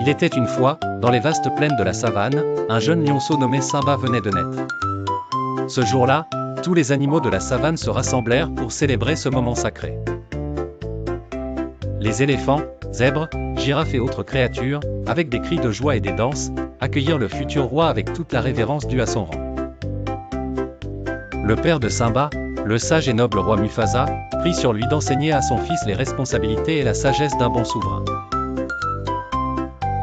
Il était une fois, dans les vastes plaines de la savane, un jeune lionceau nommé Simba venait de naître. Ce jour-là, tous les animaux de la savane se rassemblèrent pour célébrer ce moment sacré. Les éléphants, zèbres, girafes et autres créatures, avec des cris de joie et des danses, accueillirent le futur roi avec toute la révérence due à son rang. Le père de Simba, le sage et noble roi Mufasa, prit sur lui d'enseigner à son fils les responsabilités et la sagesse d'un bon souverain.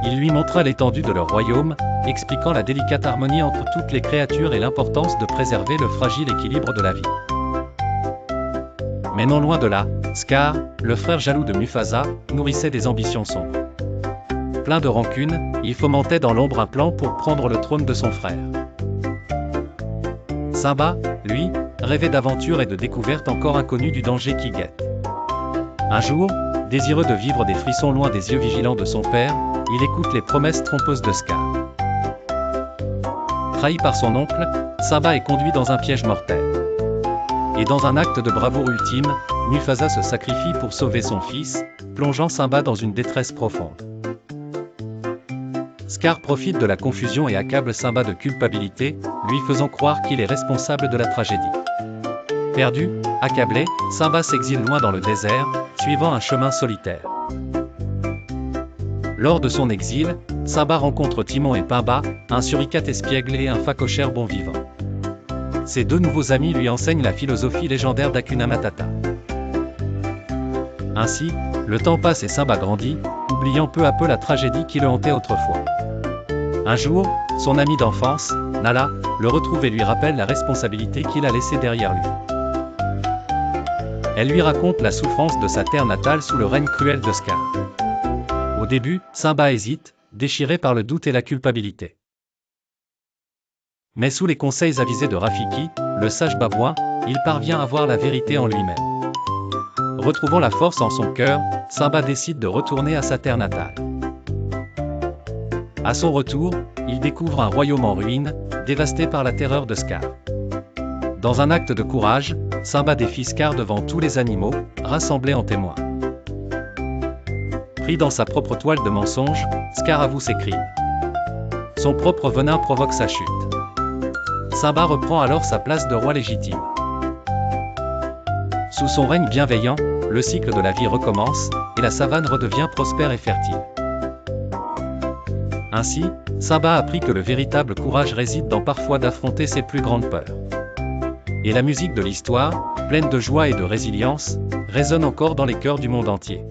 Il lui montra l'étendue de leur royaume, expliquant la délicate harmonie entre toutes les créatures et l'importance de préserver le fragile équilibre de la vie. Mais non loin de là, Scar, le frère jaloux de Mufasa, nourrissait des ambitions sombres. Plein de rancune, il fomentait dans l'ombre un plan pour prendre le trône de son frère. Simba, lui, rêvait d'aventures et de découvertes encore inconnues du danger qui guette. Un jour, désireux de vivre des frissons loin des yeux vigilants de son père, il écoute les promesses trompeuses de Scar. Trahi par son oncle, Simba est conduit dans un piège mortel. Et dans un acte de bravoure ultime, Mufasa se sacrifie pour sauver son fils, plongeant Simba dans une détresse profonde. Scar profite de la confusion et accable Simba de culpabilité, lui faisant croire qu'il est responsable de la tragédie. Perdu, accablé, Simba s'exile loin dans le désert, suivant un chemin solitaire. Lors de son exil, Simba rencontre Timon et Pumba, un suricate espiègle et un phacochère bon vivant. Ces deux nouveaux amis lui enseignent la philosophie légendaire d'Hakuna Matata. Ainsi, le temps passe et Simba grandit, oubliant peu à peu la tragédie qui le hantait autrefois. Un jour, son ami d'enfance, Nala, le retrouve et lui rappelle la responsabilité qu'il a laissée derrière lui. Elle lui raconte la souffrance de sa terre natale sous le règne cruel de Scar. Au début, Simba hésite, déchiré par le doute et la culpabilité. Mais sous les conseils avisés de Rafiki, le sage babouin, il parvient à voir la vérité en lui-même. Retrouvant la force en son cœur, Simba décide de retourner à sa terre natale. À son retour, il découvre un royaume en ruine, dévasté par la terreur de Scar. Dans un acte de courage, Simba défie Scar devant tous les animaux, rassemblés en témoins. Pris dans sa propre toile de mensonges, Scar avoue ses crimes. Son propre venin provoque sa chute. Simba reprend alors sa place de roi légitime. Sous son règne bienveillant, le cycle de la vie recommence, et la savane redevient prospère et fertile. Ainsi, Simba a appris que le véritable courage réside dans parfois d'affronter ses plus grandes peurs. Et la musique de l'histoire, pleine de joie et de résilience, résonne encore dans les cœurs du monde entier.